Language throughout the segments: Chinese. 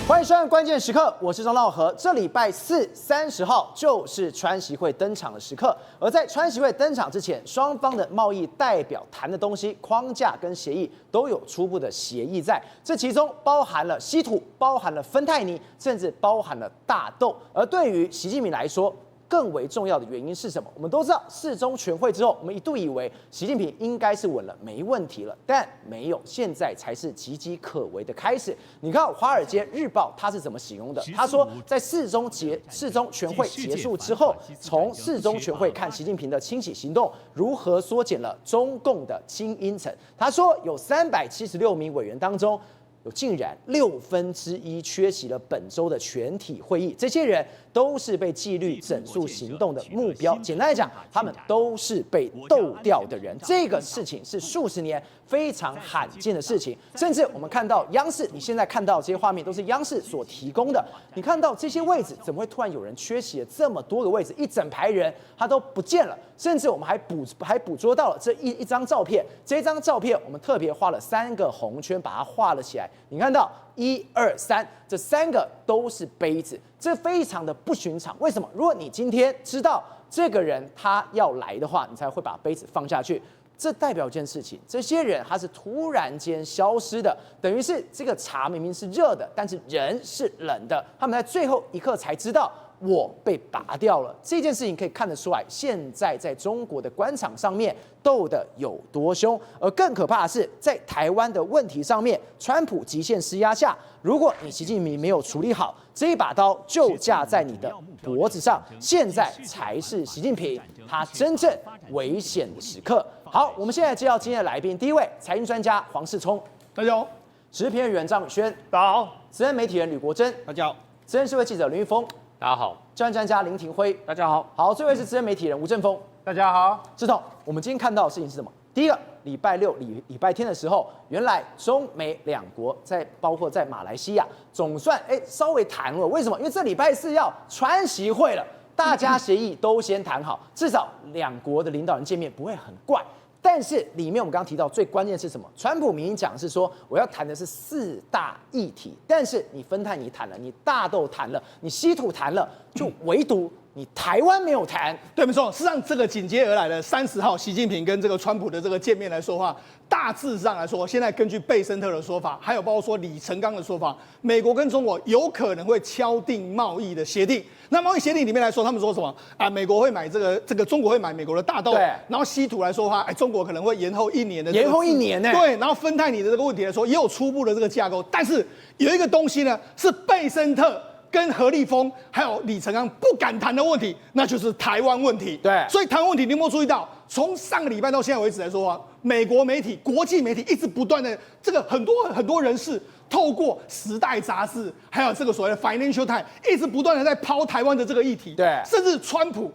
欢迎收看关键时刻，我是张道和。这礼拜四30号就是川习会登场的时刻，而在川习会登场之前，双方的贸易代表谈的东西、框架跟协议都有初步的协议在，这其中包含了稀土，包含了芬太尼，甚至包含了大豆。而对于习近平来说，更为重要的原因是什么？我们都知道，四中全会之后，我们一度以为习近平应该是稳了，没问题了，但没有，现在才是岌岌可危的开始。你看《华尔街日报》他是怎么形容的？他说，在四中全会结束之后，从四中全会看习近平的清洗行动如何缩减了中共的精英层。他说，有376名委员当中，有竟然1/6缺席了本周的全体会议，这些人都是被纪律整肃行动的目标。简单来讲，他们都是被斗掉的人。这个事情是数十年非常罕见的事情，甚至我们看到央视，你现在看到这些画面都是央视所提供的。你看到这些位置，怎么会突然有人缺席了这么多个位置？一整排人他都不见了，甚至我们还捕捉到了这一张照片。这张照片我们特别画了3个红圈，把它画了起来。你看到1、2、3，这3个都是杯子，这非常的不寻常。为什么？如果你今天知道这个人他要来的话，你才会把杯子放下去。这代表一件事情，这些人他是突然间消失的，等于是这个茶明明是热的，但是人是冷的。他们在最后一刻才知道我被拔掉了。这件事情可以看得出来，现在在中国的官场上面斗得有多凶。而更可怕的是，在台湾的问题上面，川普极限施压下，如果你习近平没有处理好，这一把刀就架在你的脖子上。现在才是习近平他真正危险的时刻。好，我们现在介绍今天的来宾，第一位财经专家黄世聪，大家好；时事评论员张宇轩，大家好；资深媒体人吕国珍，大家好；资深社会记者林玉峰，大家好；政治专家林廷辉，大家好。好，最后一位是资深媒体人吴正峰，大家好。志彤，我们今天看到的事情是什么？第一个，礼拜六、礼拜天的时候，原来中美两国包括在马来西亚，总算稍微谈了。为什么？因为这礼拜四要川习会了，大家协议都先谈好，至少两国的领导人见面不会很怪。但是里面我们刚刚提到最关键是什么？川普明明讲是说我要谈的是4大议题，但是你芬太尼谈了，你大豆谈了，你稀土谈了，就唯独你台湾没有谈。对，没错。事实上，这个紧接而来的30号，习近平跟这个川普的这个见面来说话，大致上来说，现在根据贝森特的说法，还有包括说李成钢的说法，美国跟中国有可能会敲定贸易的协定。那贸易协定里面来说，他们说什么啊？美国会买这个中国会买美国的大豆，对。然后稀土来说的话，中国可能会延后1年的，延后1年呢？对。然后芬太尼的这个问题来说，也有初步的这个架构，但是有一个东西呢，是贝森特跟何立峰还有李成钢不敢谈的问题，那就是台湾问题。对，所以台湾问题，你有没有注意到，从上个礼拜到现在为止来说啊，美国媒体、国际媒体一直不断的这个很多人士透过《时代》杂志，还有这个所谓的 Financial Times， 一直不断的在抛台湾的这个议题。对，甚至川普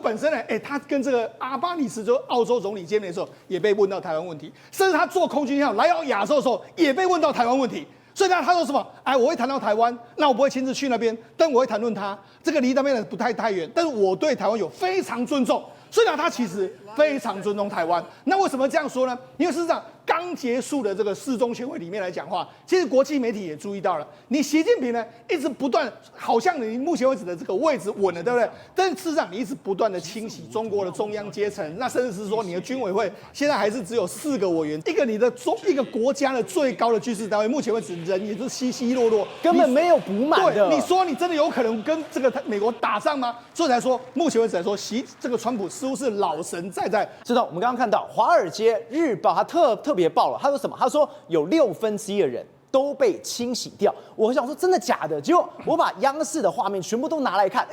本身呢，他跟这个阿巴尼斯就澳洲总理见面的时候，也被问到台湾问题，甚至他坐空军一号来到亚洲的时候，也被问到台湾问题。所以呢，他说什么？我会谈到台湾，那我不会亲自去那边，但我会谈论他。这个离那边不太远，但是我对台湾有非常尊重。所以呢，他其实非常尊重台湾。那为什么这样说呢？因为事实上刚结束的这个四中全会里面来讲话，其实国际媒体也注意到了，你习近平呢一直不断，好像你目前为止的这个位置稳了，对不对？但是事实上你一直不断的清洗中国的中央阶层，那甚至是说你的军委会现在还是只有4个委员，一个国家的最高的军事单位，目前为止人也是稀稀落落，根本没有补满的。对，你说你真的有可能跟这个美国打仗吗？所以才说，目前为止来说，这个川普似乎是老神在在。知道我们刚刚看到《华尔街日报》他特别报了，他说什么？他说有1/6的人都被清洗掉。我想说真的假的？结果我把央视的画面全部都拿来看，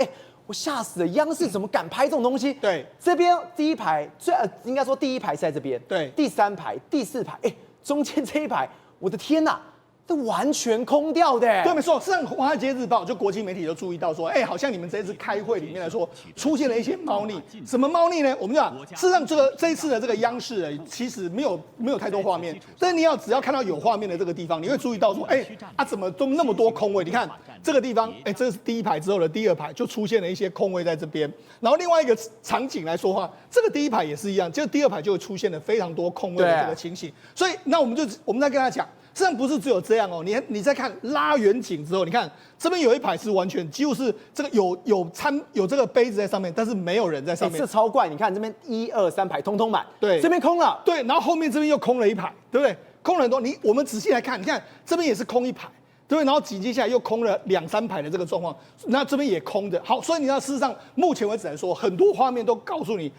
我吓死了！央视怎么敢拍这种东西？对，这边第一排应该说第一排是在这边，对，第3排、第4排，中间这一排，我的天哪！这完全空掉的。对，没错。事实上，《华尔街日报》就国际媒体都注意到说，好像你们这一次开会里面来说，出现了一些猫腻。什么猫腻呢？我们讲，事实上这一次的这个央视其实没有太多画面，但是只要看到有画面的这个地方，你会注意到说，怎么都那么多空位？你看这个地方，这是第1排之后的第2排就出现了一些空位在这边。然后另外一个场景来说话，这个第1排也是一样，就第2排就会出现了非常多空位的这个情形。所以那我们再跟他讲。实际上不是只有这样哦，你再看拉远景之后，你看这边有一排是完全几乎是这个有这个杯子在上面，但是没有人在上面，这超怪！你看这边1、2、3排通通满，对，这边空了，对，然后后面这边又空了一排，对不对？空了很多，我们仔细来看，你看这边也是空一排。对不对？然后紧接下来又空了2、3排的这个状况，那这边也空的。好，所以你要事实上，目前为止来说，很多画面都告诉你，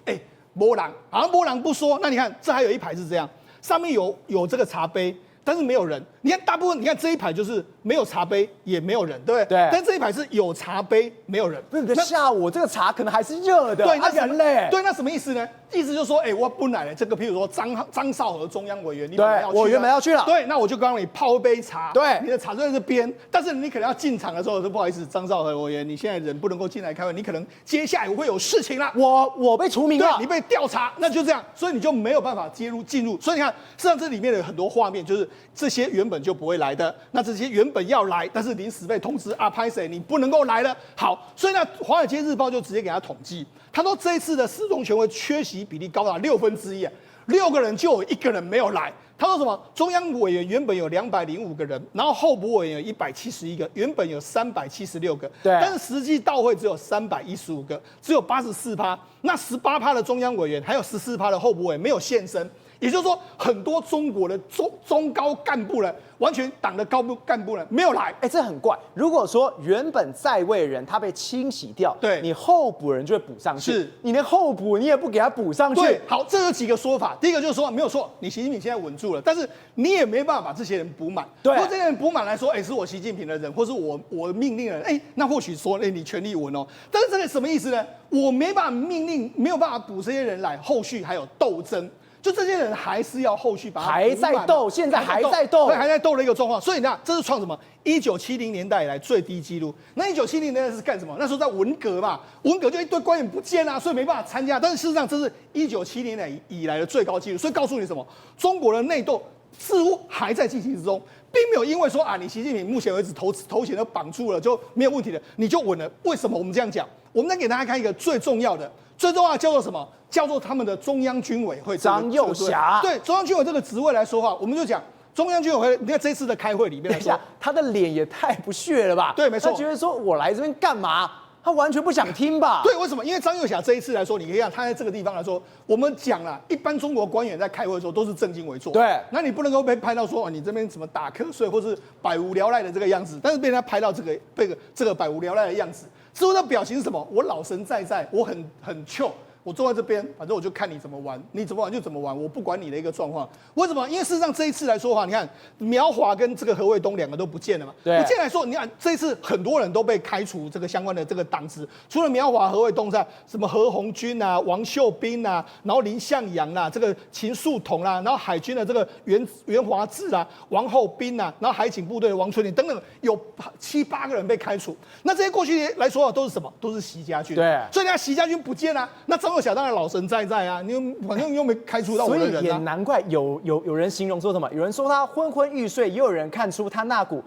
没人，好像没人不说。那你看，这还有一排是这样，上面有这个茶杯，但是没有人。你看大部分，你看这一排就是没有茶杯，也没有人，对不对？对。但这一排是有茶杯，没有人。不是，下午这个茶可能还是热的，对，那人嘞？对，那什么意思呢？意思就是说，我本来呢，这个譬如说张少和中央委员，你对，我原本要去了，对，那我就刚刚你泡一杯茶，对，你的茶就在这边，但是你可能要进场的时候说不好意思，张少和委员，你现在人不能够进来开会，你可能接下来会有事情啦，我被除名了，你被调查，那就这样，所以你就没有办法进入，所以你看，实际上这里面有很多画面，就是这些原本就不会来的，那这些原本要来，但是临时被通知啊，拍谁你不能够来了，好，所以呢，《华尔街日报》就直接给他统计。他说这一次的四中全会缺席比例高达1/6，6个人就有1个人没有来。他说什么？中央委员原本有205个人，然后候补委员有171个，原本有376个，对，但是实际到会只有315个，只有84%。那18%的中央委员，还有14%的候补委员没有现身。也就是说，很多中国的中高干部呢，完全党的高部干部呢没有来，这很怪。如果说原本在位人他被清洗掉，对，你候补人就会补上去，是你连候补你也不给他补上去。对，好，这有几个说法。第一个就是说没有错，你习近平现在稳住了，但是你也没办法把这些人补满。对，如果这些人补满来说，是我习近平的人，或是我命令的人，那或许说，你权力稳哦。但是这个什么意思呢？我没办法命令，没有办法补这些人来，后续还有斗争。就这些人还是要后续把它还在斗，现在还在斗，对，还在斗的一个状况。所以你看，这是创什么？1970年代以来最低纪录。那1970年代是干什么？那时候在文革嘛，文革就一堆官员不见啊，所以没办法参加。但是事实上，这是1970年代以来的最高纪录。所以告诉你什么？中国的内斗似乎还在进行之中，并没有因为说你习近平目前为止头衔都绑住了就没有问题了，你就稳了。为什么我们这样讲？我们再给大家看一个最重要的叫做什么？叫做他们的中央军委会张又侠。对，中央军委这个职位来说话，我们就讲中央军委会。你看这次的开会里面来说，他的脸也太不屑了吧？对，没错。他觉得说我来这边干嘛？他完全不想听吧？对，为什么？因为张又侠这一次来说，你可以看他在这个地方来说，我们讲了，一般中国官员在开会的时候都是正襟危坐。对，那你不能够被拍到说你这边什么打瞌睡或是百无聊赖的这个样子，但是被人家拍到这个百无聊赖的样子，之后的表情是什么？我老神在在，我很糗。我坐在这边，反正我就看你怎么玩，你怎么玩就怎么玩，我不管你的一个状况。为什么？因为事实上这一次来说的话，你看苗华跟这个何卫东2个都不见了嘛。对，不见来说，你看这一次很多人都被开除这个相关的这个党职，除了苗华、何卫东在什么何鸿钧啊、王秀斌啊，然后林向阳啊、这个秦树统啊，然后海军的这个袁华志啊、王厚斌啊，然后海警部队的王春林等等，有7、8个人被开除。那这些过去来说都是什么？都是习家军。对，所以你看习家军不见啊，那张又侠当然老神在在啊，你反正又没开除到我的人啊。所以也难怪有人形容说什么，有人说他昏昏欲睡，也有人看出他那股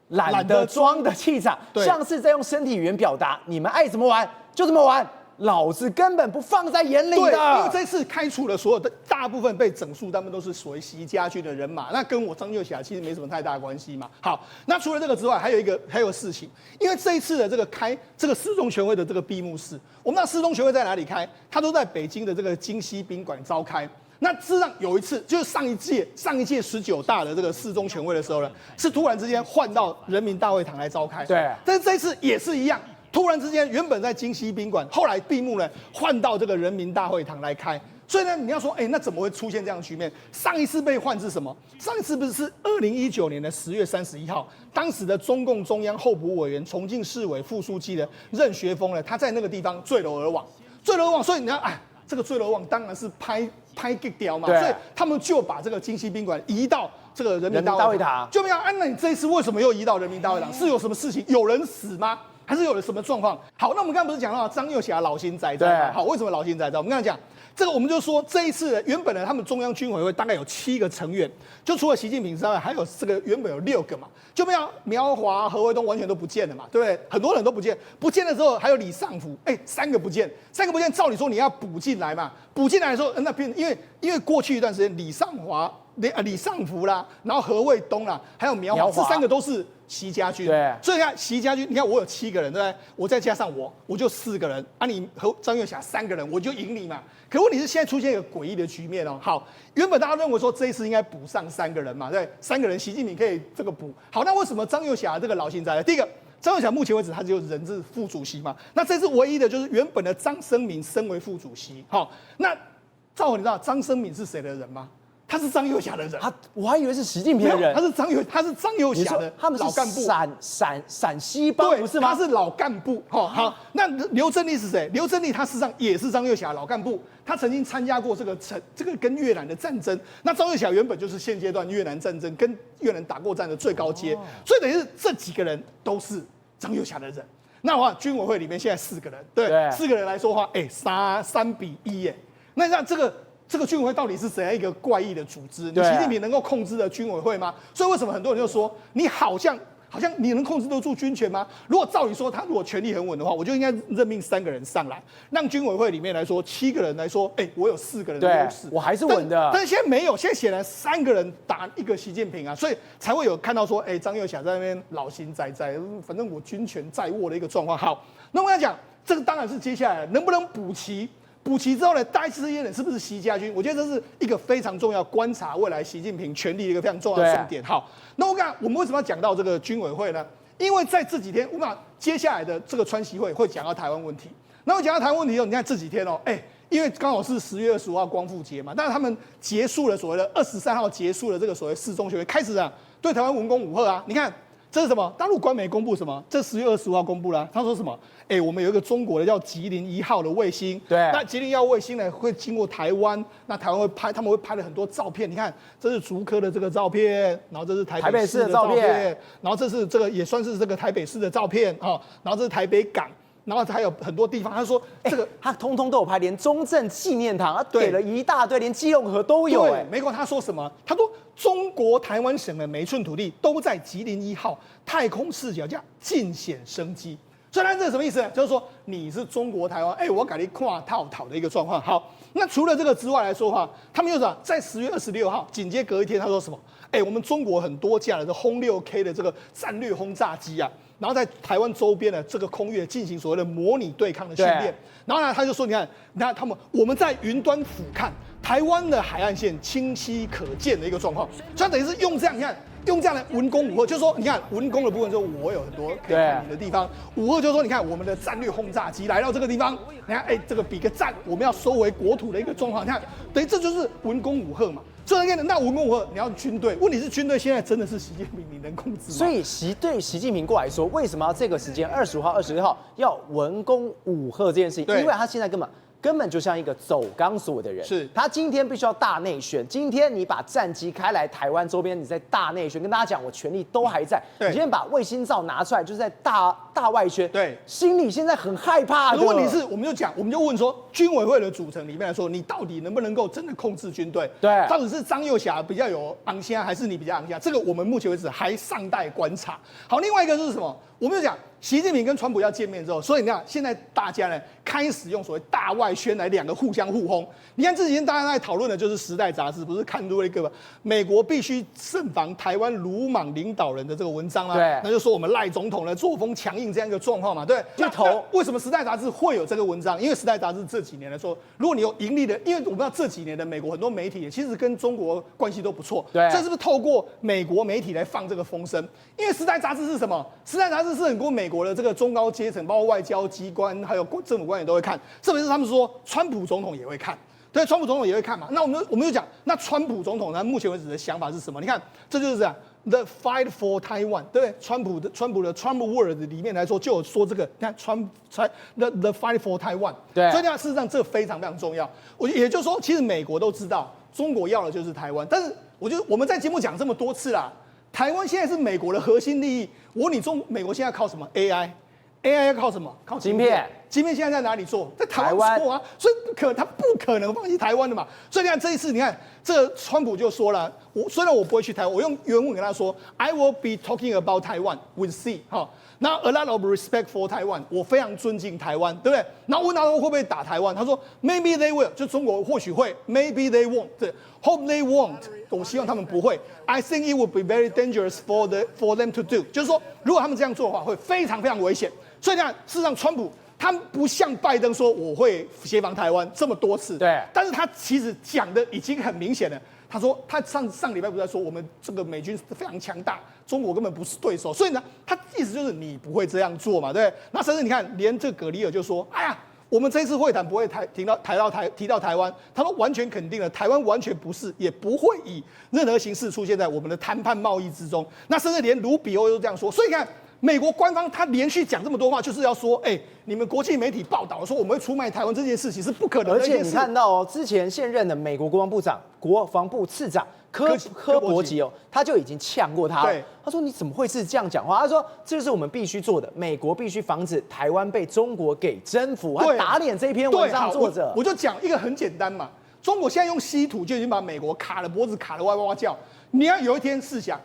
懒得装的气场，像是在用身体语言表达，你们爱怎么玩就怎么玩。老子根本不放在眼里的。对，因为这次开除了所有的大部分被整肃，他们都是所谓习家军的人马，那跟我张又侠其实没什么太大的关系嘛。好，那除了这个之外，还有一个事情，因为这一次的这个四中全会的这个闭幕式，我们知道四中全会在哪里开？它都在北京的这个京西宾馆召开。那事实上有一次，就是上一届19大的这个四中全会的时候呢，是突然之间换到人民大会堂来召开。对，但是这一次也是一样。突然之间，原本在京西宾馆，后来闭幕呢，换到这个人民大会堂来开。所以呢，你要说，那怎么会出现这样的局面？上一次被换是什么？上一次不是2019年的10月31号，当时的中共中央候补委员、重庆市委副书记的任学锋呢，他在那个地方坠楼而亡。坠楼而亡，所以你看，这个坠楼而亡当然是拍给掉嘛，所以他们就把这个京西宾馆移到这个人民大会堂。就没有，那你这一次为什么又移到人民大会堂？是有什么事情？有人死吗？还是有了什么状况？好，那我们刚刚不是讲到张又侠老心仔仔吗？好，为什么老心仔仔？我们刚才讲这个，我们就说这一次原本呢，他们中央军委会大概有7个成员，就除了习近平之外，还有这个原本有6个嘛，就没有苗华、何卫东完全都不见了嘛，对不对？很多人都不见，不见了之后还有李尚福，3个不见，3个不见，照理说你要补进来嘛，补进来的时候，那因为过去一段时间李李尚福啦，然后何卫东啦，还有苗华华，这3个都是习家军。对，所以你看习家军，你看我有7个人，对不对？我再加上我就4个人啊，你和张又侠3个人，我就赢你嘛。可问题是现在出现一个诡异的局面哦。好，原本大家认为说这一次应该补上3个人嘛，对，3个人习近平可以这个补。好，那为什么张又侠这个劳心哉呢？第一个。张又侠目前为止他只有人是副主席嘛，那这次唯一的就是原本的张生敏升为副主席。好，那赵你知道张生敏是谁的人吗？他是张又侠的人。我还以为是习近平的人。他是张又侠的他们是老干部，陕西帮不是吗？他是老干部。好，那刘振立是谁？刘振立他事实上也是张又侠老干部，他曾经参加过这个跟越南的战争。那张又侠原本就是现阶段越南战争跟越南打过战的最高阶，所以等于是这几个人都是张又侠的人。那的话，军委会里面现在4个人，对，4个人来说的话，3比1耶。那这个军委会到底是怎样一个怪异的组织？你习近平能够控制的军委会吗？所以为什么很多人就说你好像你能控制得住军权吗？如果照理说他如果权力很稳的话，我就应该任命3个人上来，让军委会里面来说7个人来说，我有4个人的优势，我还是稳的。但是现在没有，现在显然3个人打一个习近平啊，所以才会有看到说，张又侠在那边老心哉哉，反正我军权在握的一个状况。好，那我跟他讲，这个当然是接下来能不能补齐。补齐之后呢，大概这些人是不是习家军？我觉得这是一个非常重要观察未来习近平权力的一个非常重要的重点。好，那我们为什么要讲到这个军委会呢？因为在这几天，我们接下来的这个川习会会讲到台湾问题。那我讲到台湾问题以后，你看这几天哦，因为刚好是10月25号光复节嘛，但是他们结束了所谓的23号结束了这个所谓4中全会，开始对台湾文攻武吓啊，你看。这是什么？大陆官媒公布什么？这10月25号公布了，他说什么？我们有一个中国的叫吉林1号的卫星，对，那吉林1号卫星呢会经过台湾，那台湾他们会拍了很多照片，你看这是竹科的这个照片，然后这是台北市的照片，然后这是这个也算是这个台北市的照片啊，然后这是台北港。然后还有很多地方，他说这个他通通都有拍，连中正纪念堂他给了一大堆，连基隆河都有。美国他说什么？他说中国台湾省的每一寸土地都在吉林1号太空视角下尽显生机。所以这是什么意思呢？就是说你是中国台湾，我给你跨套的一个状况。好，那除了这个之外来说的话，他们又说在10月26号紧接隔一天，他说什么？我们中国很多架的这轰6K 的这个战略轰炸机啊。然后在台湾周边的这个空域进行所谓的模拟对抗的训练，然后呢，他就说，你看我们在云端俯瞰台湾的海岸线清晰可见的一个状况，所以等于是用这样，你看用这样的文攻武吓，就是说，你看文攻的部分，就是我有很多可以看你的地方；武吓就是说，你看我们的战略轰炸机来到这个地方，你看，这个比个赞，我们要收回国土的一个状况，你看，等于这就是文攻武吓嘛。所以那文攻武吓，你要军队，问题是军队现在真的是习近平你能控制吗？所以对习近平过来说，为什么要这个时间25号、26号要文攻武吓这件事情？因为他现在根本就像一个走钢索的人，是他今天必须要大内宣。今天你把战机开来台湾周边，你在大内宣，跟大家讲我权力都还在。你今天把卫星照拿出来，就是在大外宣。对，心里现在很害怕的。问题是，我们就问说，军委会的组成里面来说，你到底能不能够真的控制军队？对，到底是张又侠比较有昂虾，还是你比较昂虾？这个我们目前为止还尚待观察。好，另外一个就是什么？我们就讲习近平跟川普要见面之后，所以你看现在大家呢开始用所谓大外宣来2个互相互轰。你看这几天大家在讨论的就是《时代》杂志，不是看出了一个美国必须慎防台湾鲁莽领导人的这个文章吗？对，那就说我们赖总统呢作风强硬这样一个状况嘛，对。那为什么《时代》杂志会有这个文章？因为《时代》杂志这几年来说，如果你有盈利的，因为我们知道这几年的美国很多媒体其实跟中国关系都不错，对。这是不是透过美国媒体来放这个风声？因为《时代》杂志是什么？《时代》杂志是很多美国的这个中高阶层，包括外交机关还有政府官员都会看，特别是他们说川普总统也会看，对，川普总统也会看嘛。那我们就讲，那川普总统呢，目前为止的想法是什么？你看，这就是这样 ，The Fight for Taiwan， 对不对？川普的 Trump Word 里面来说就有说这个，你看The Fight for Taiwan， 对，所以呢，事实上这非常非常重要。也就是说，其实美国都知道中国要的就是台湾，但是我们在节目讲这么多次啦。台湾现在是美国的核心利益。我问你，美国现在靠什么 ？AI 要靠什么？靠晶片。即便现在在哪里做，在台湾做啊，所以他不可能放弃台湾的嘛。所以你看这一次，你看这个川普就说了，虽然我不会去台湾，我用原文跟他说 ，I will be talking about Taiwan with C 哈。那 a lot of respect for Taiwan， 我非常尊敬台湾，对不对？然后问他说会不会打台湾，他说 maybe they will， 就中国或许会 ，maybe they won't， 对 ，hope they won't， 我希望他们不会。I think it would be very dangerous for them to do， 就是说如果他们这样做的话，会非常非常危险。所以你看，事实上川普他不像拜登说我会协防台湾这么多次，对，但是他其实讲的已经很明显了。他说，他上礼拜不是在说我们这个美军非常强大，中国根本不是对手，所以呢，他意思就是你不会这样做嘛，对不对？那甚至你看，连这葛利尔就说，哎呀，我们这次会谈不会提到台湾，他说完全肯定了，台湾完全不是，也不会以任何形式出现在我们的谈判贸易之中。那甚至连卢比欧都这样说，所以你看。美国官方他连续讲这么多话，就是要说，你们国际媒体报道说我们会出卖台湾这件事情是不可能的一件事。而且你看到哦，之前现任的美国国防部长、国防部次长柯伯吉哦，他就已经呛过他了。他说你怎么会是这样讲话？他说这就是我们必须做的，美国必须防止台湾被中国给征服。他打脸这一篇文章作者。我就讲一个很简单嘛，中国现在用稀土就已经把美国卡了脖子，卡得哇哇哇叫。你要有一天试想。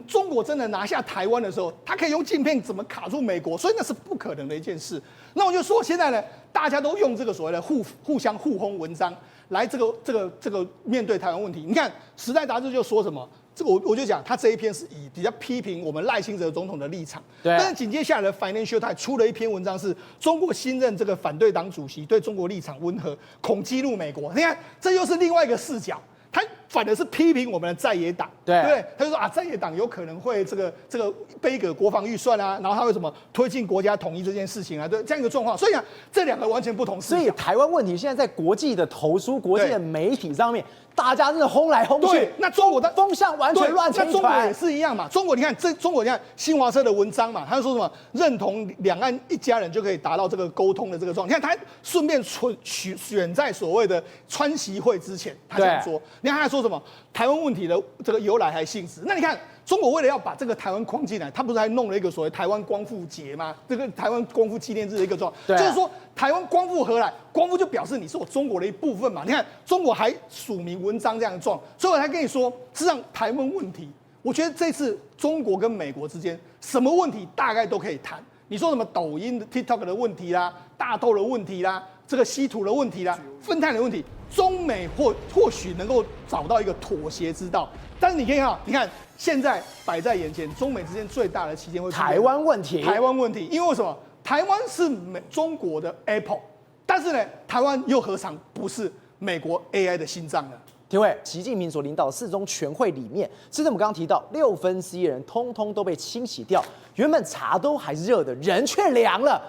中国真的拿下台湾的时候，他可以用镜片怎么卡住美国，所以那是不可能的一件事。那我就说，现在呢，大家都用这个所谓的互相互轰文章来这个面对台湾问题。你看《时代》杂志就说什么，这个我就讲，他这一篇是以比较批评我们赖清德总统的立场。对。但是紧接下来的《Financial Times》出了一篇文章，是中国新任这个反对党主席对中国立场温和，恐激怒美国。你看，这又是另外一个视角。他反而是批评我们的在野党，对不对？他就说啊，在野党有可能会这个背个国防预算啊，然后他会什么推进国家统一这件事情啊，对这样一个状况。所以啊，这两个完全不同思想。所以台湾问题现在在国际的投书、国际的媒体上面，大家真的轰来轰去。对，那中国的风向完全乱成一团。那中国也是一样嘛。中国你看新华社的文章嘛，他就说什么认同两岸一家人就可以达到这个沟通的这个状态。你看他顺便选在所谓的川习会之前，他这样说。你看他还说什么？台湾问题的这个由来还性质。那你看，中国为了要把这个台湾框进来，他不是还弄了一个所谓台湾光复节吗？这个台湾光复纪念日的一个状态，就是说台湾光复何来？光复就表示你是我中国的一部分嘛。你看中国还署名文章这样状，所以我才跟你说，事实上台湾问题，我觉得这次中国跟美国之间什么问题大概都可以谈。你说什么抖音的 TikTok 的问题啦，大豆的问题啦，这个稀土的问题啦，分碳的问题，中美或许能够找到一个妥协之道。但是你可以看，你看现在摆在眼前，中美之间最大的期间会台湾问题。台湾问题，因为什么？台湾是中国的 Apple， 但是呢，台湾又何尝不是美国 AI 的心脏呢？因为习近平所领导的4中全会里面，甚至我们刚刚提到1/6人通通都被清洗掉，原本茶都还是热的，人却凉了。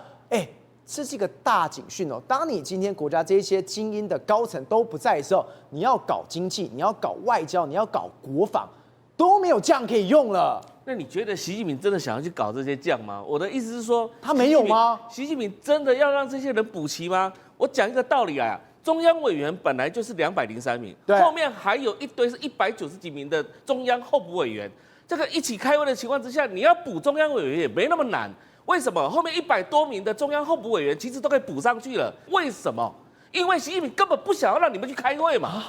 这是一个大警讯哦！当你今天国家这些精英的高层都不在的时候，你要搞经济，你要搞外交，你要搞国防，都没有将可以用了。那你觉得习近平真的想要去搞这些将吗？我的意思是说，他没有吗？习近平真的要让这些人补齐吗？我讲一个道理啊。中央委员本来就是203名，后面还有一堆是190几名的中央候补委员，这个一起开会的情况之下，你要补中央委员也没那么难。为什么？后面100多名的中央候补委员其实都可以补上去了。为什么？因为习近平根本不想要让你们去开会嘛，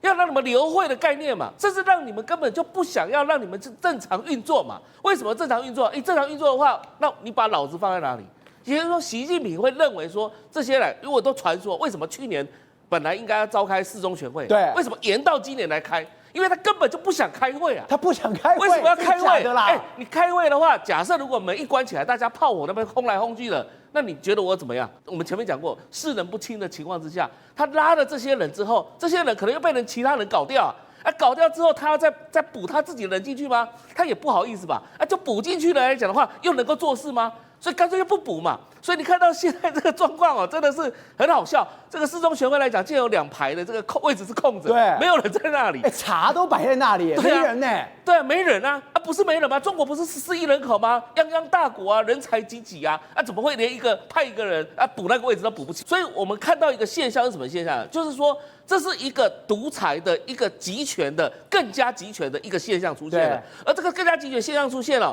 要让你们留会的概念嘛，甚至让你们根本就不想要让你们正常运作嘛。为什么正常运作？正常运作的话，那你把老子放在哪里？也就是说，习近平会认为说，这些人如果都传说，为什么去年本来应该要召开4中全会，对，为什么延到今年来开？因为他根本就不想开会啊！他不想开会，为什么要开会的啦？你开会的话，假设如果门一关起来，大家炮火那边轰来轰去的，那你觉得我怎么样？我们前面讲过，世人不清的情况之下，他拉了这些人之后，这些人可能又被其他人搞掉啊！搞掉之后，他要再补他自己的人进去吗？他也不好意思吧？就补进去了来讲的话，又能够做事吗？所以干脆就不补嘛。所以你看到现在这个状况真的是很好笑。这个4中全会来讲，竟然有2排的这个位置是空着，对，没有人在那里。茶都摆在那里，没人呢。对，没人啊！不是没人吗？中国不是14亿人口吗？泱泱大国啊，人才济济啊！怎么会连派一个人补那个位置都补不起？所以我们看到一个现象是什么现象？就是说这是一个独裁的一个集权的更加集权的一个现象出现了。而这个更加集权现象出现了，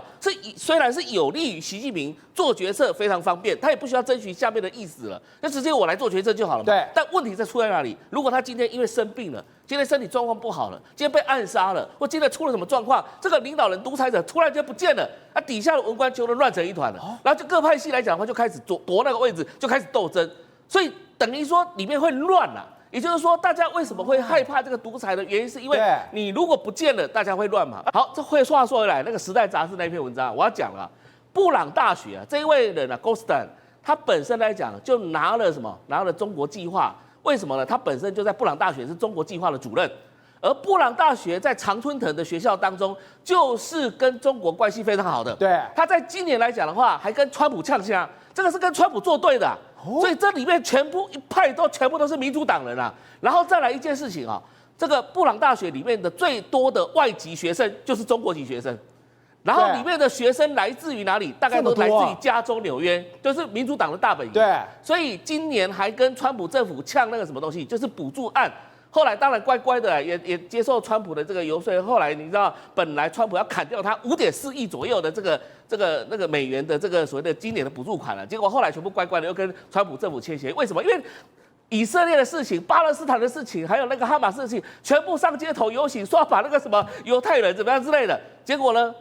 虽然是有利于习近平做决策非常方便，他也不需要征询下面的意思了，就直接我来做决策就好了嘛。对。但问题在出在哪里？如果他今天因为生病了，今天身体状况不好了，今天被暗杀了，或今天出了什么状况，这个领导人、独裁者突然间不见了，底下的文官就都乱成一团了。然后就各派系来讲的话，就开始夺那个位置，就开始斗争，所以等于说里面会乱了。也就是说，大家为什么会害怕这个独裁的原因，是因为你如果不见了，大家会乱嘛。好，这话说回来，那个《时代》杂志那篇文章，我要讲了，布朗大学啊，这一位人啊 ，Gostan， 他本身来讲就拿了什么？拿了中国计划。为什么呢？他本身就在布朗大学是中国计划的主任，而布朗大学在常春藤的学校当中，就是跟中国关系非常好的。对，他在今年来讲的话，还跟川普呛香，这个是跟川普作对的啊。所以这里面全部都是民主党人啊。然后再来一件事情啊，这个布朗大学里面的最多的外籍学生就是中国籍学生。然后里面的学生来自于哪里？大概都来自于加州、纽约，就是民主党的大本营。对，所以今年还跟川普政府呛那个什么东西，就是补助案。后来当然乖乖的也接受川普的这个游说。后来你知道，本来川普要砍掉他5.4亿左右的那个美元的这个所谓的今年的补助款了，结果后来全部乖乖的又跟川普政府签协议。为什么？因为以色列的事情、巴勒斯坦的事情，还有那个哈马斯的事情，全部上街头游行，说要把那个什么犹太人怎么样之类的。结果呢，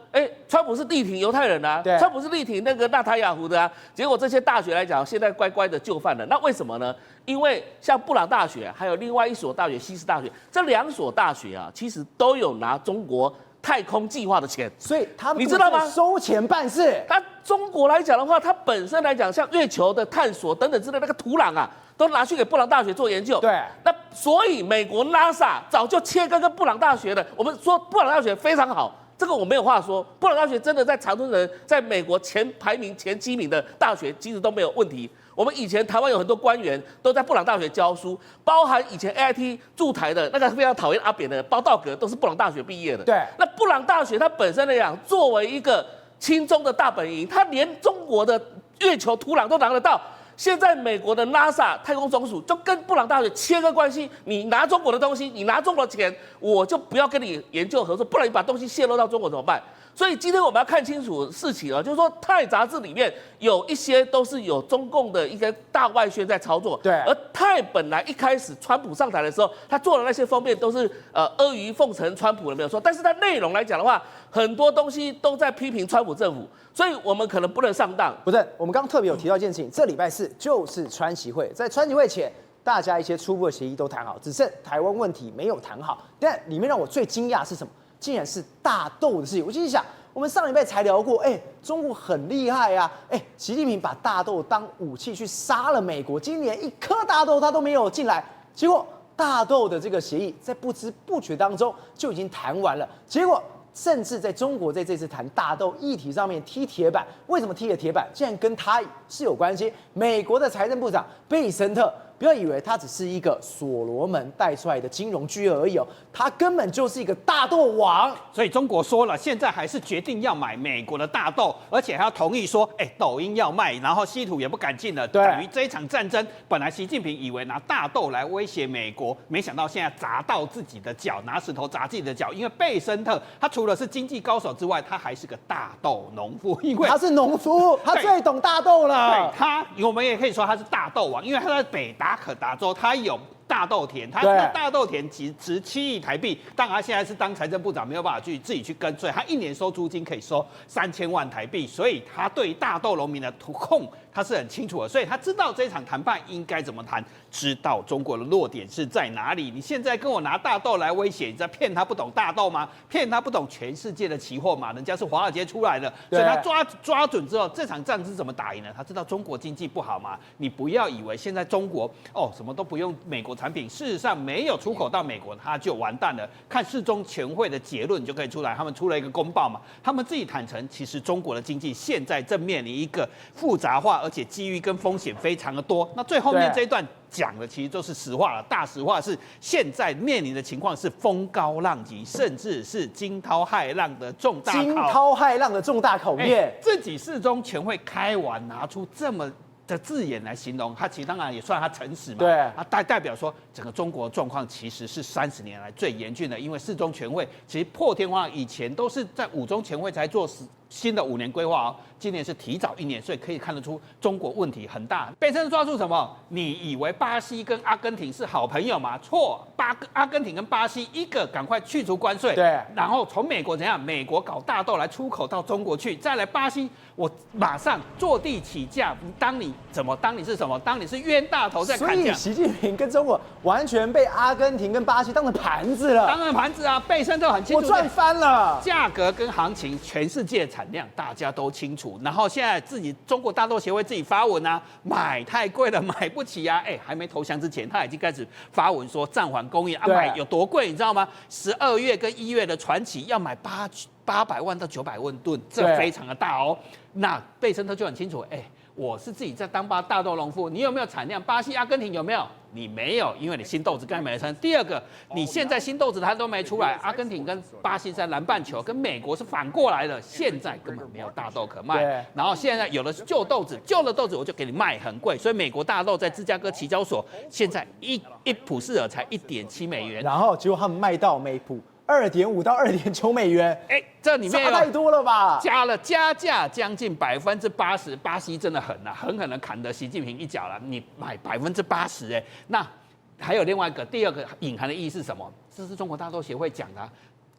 川普是力挺犹太人啊，川普是力挺那个纳塔雅胡的啊。结果这些大学来讲，现在乖乖的就范了。那为什么呢？因为像布朗大学，还有另外一所大学西斯大学，这2所大学啊，其实都有拿中国太空计划的钱，所以他们你知道吗？收钱办事。它中国来讲的话，它本身来讲，像月球的探索等等之类的那个土壤啊，都拿去给布朗大学做研究。对，那所以美国 NASA 早就切割跟布朗大学的。我们说布朗大学非常好，这个我没有话说。布朗大学真的在常春藤，在美国排名前7名的大学，其实都没有问题。我们以前台湾有很多官员都在布朗大学教书，包含以前 AIT 驻台的那个非常讨厌阿扁的包道格，都是布朗大学毕业的。对，那布朗大学它本身来讲，作为一个亲中的大本营，它连中国的月球土壤都拿得到。现在美国的 NASA 太空总署就跟布朗大学切割关系，你拿中国的东西，你拿中国的钱，我就不要跟你研究合作，不然你把东西泄露到中国怎么办？所以今天我们要看清楚事情啊，就是说《泰》杂志里面有一些都是有中共的一个大外宣在操作。对。而《泰》本来一开始川普上台的时候，他做的那些封面都是阿谀奉承川普的没有错，但是它内容来讲的话，很多东西都在批评川普政府，所以我们可能不能上当。不是，我们刚刚特别有提到一件事情，这礼拜4就是川习会，在川习会前，大家一些初步的协议都谈好，只剩台湾问题没有谈好。但里面让我最惊讶是什么？竟然是大豆的事情。我心想，我们上礼拜才聊过，中国很厉害啊，习近平把大豆当武器去杀了美国，今年1颗大豆他都没有进来，结果大豆的这个协议在不知不觉当中就已经谈完了，结果甚至在中国在这次谈大豆议题上面踢铁板，为什么踢了铁板？竟然跟他是有关系。美国的财政部长贝森特，不要以为他只是一个所罗门带出来的金融巨鳄而已哦，他根本就是一个大豆王。所以中国说了，现在还是决定要买美国的大豆，而且还要同意说，抖音要卖，然后稀土也不敢进了。等于这一场战争，本来习近平以为拿大豆来威胁美国，没想到现在砸到自己的脚，拿石头砸自己的脚。因为贝森特他除了是经济高手之外，他还是个大豆农夫，因为他是农夫，他最懂大豆了。对，我们也可以说他是大豆王，因为他在北达可达州，他有大豆田，他的大豆田值7亿台币，但他现在是当财政部长，没有办法自己去跟税，他1年收租金可以收3000万台币，所以他对大豆农民的控他是很清楚的，所以他知道这一场谈判应该怎么谈，知道中国的弱点是在哪里。你现在跟我拿大豆来威胁，你在骗他不懂大豆吗？骗他不懂全世界的期货嘛？人家是华尔街出来的，所以他抓准之后，这场仗是怎么打赢呢？他知道中国经济不好嘛，你不要以为现在中国什么都不用美国产品，事实上没有出口到美国，他就完蛋了。看世中全会的结论就可以出来，他们出了一个公报嘛，他们自己坦诚，其实中国的经济现在正面临一个复杂化，而且机遇跟风险非常的多。那最后面这一段讲的其实都是实话了，大实话是现在面临的情况是风高浪急，甚至是惊涛骇浪的重大考。惊涛骇浪的重大考验，自己世中全会开完，拿出这么的字眼来形容，他其实当然也算他诚实嘛。对，啊代表说整个中国状况其实是30年来最严峻的，因为4中全会其实破天荒以前都是在5中全会才做新的5年规划哦，今年是提早1年，所以可以看得出中国问题很大。贝森抓住什么？你以为巴西跟阿根廷是好朋友吗？错，阿根廷跟巴西一个赶快去除关税，对，然后从美国怎样？美国搞大豆来出口到中国去，再来巴西，我马上坐地起价，当你是什么？当你是冤大头在砍价。所以习近平跟中国完全被阿根廷跟巴西当成盘子了，当然盘子啊，贝森都很清楚，我赚翻了。价格跟行情，全世界产量大家都清楚。然后现在自己中国大豆协会自己发文啊，买太贵了，买不起啊！还没投降之前，他已经开始发文说暂缓供应啊，买有多贵，你知道吗？12月跟1月的传奇要买800万到900万吨，这非常的大哦。那贝森特就很清楚，我是自己在当大豆农夫，你有没有产量？巴西、阿根廷有没有？你没有，因为你新豆子刚没成。第二个，你现在新豆子它都没出来，阿根廷跟巴西在南半球，跟美国是反过来的，现在根本没有大豆可卖。然后现在有的是旧豆子，旧的豆子我就给你卖很贵，所以美国大豆在芝加哥期交所现在一普式尔才1.7美元，然后结果他们卖到每普2.5到2.9美元，这里面差太多了吧？加价将近80%，巴西真的狠狠的砍得习近平一脚了。你买80%，那还有另外一个第二个隐含的意义是什么？这是中国大豆协会讲的啊，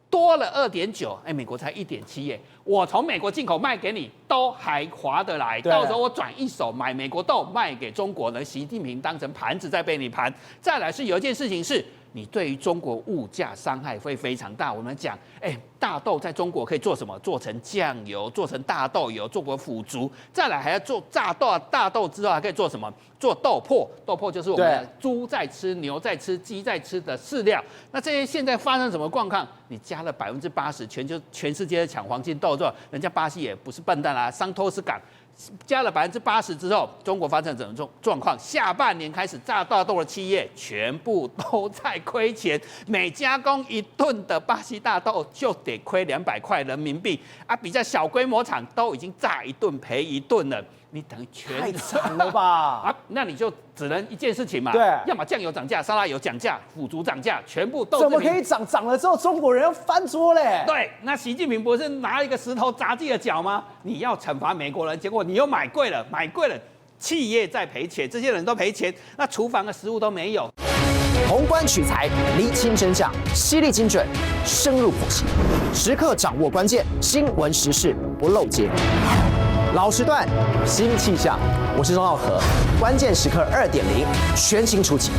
多了2.9，美国才1.7，我从美国进口卖给你都还划得来，到时候我转一手买美国豆卖给中国呢，习近平当成盘子在被你盘。再来是有一件事情是，你对于中国物价伤害会非常大。我们讲，大豆在中国可以做什么？做成酱油，做成大豆油，做辅助。再来还要做大豆之后还可以做什么？做豆粕。豆粕就是我们猪在吃、牛在吃、鸡在吃的饲料。那这些现在发生什么状况？你加了80%，全世界抢黄金豆之后，人家巴西也不是笨蛋啦，桑托斯港。加了80%之后，中国发生怎么状况？下半年开始，大豆的企业全部都在亏钱，每加工1吨的巴西大豆就得亏200块人民币啊！比较小规模厂都已经炸1吨赔1吨了，你等于太惨了吧？那你就只能一件事情嘛，对，要么酱油涨价，沙拉油涨价，辅助涨价，全部都怎么可以涨？涨了之后，中国人要翻桌嘞？对，那习近平不是拿一个石头砸自己的脚吗？你要惩罚美国人，结果你又买贵了，企业在赔钱，这些人都赔钱，那厨房的食物都没有。宏观取材，厘清真相，犀利精准，深入剖析，时刻掌握关键，新闻时事不漏接。老时段，新气象，我是钟浩和，关键时刻2.0，全新出击。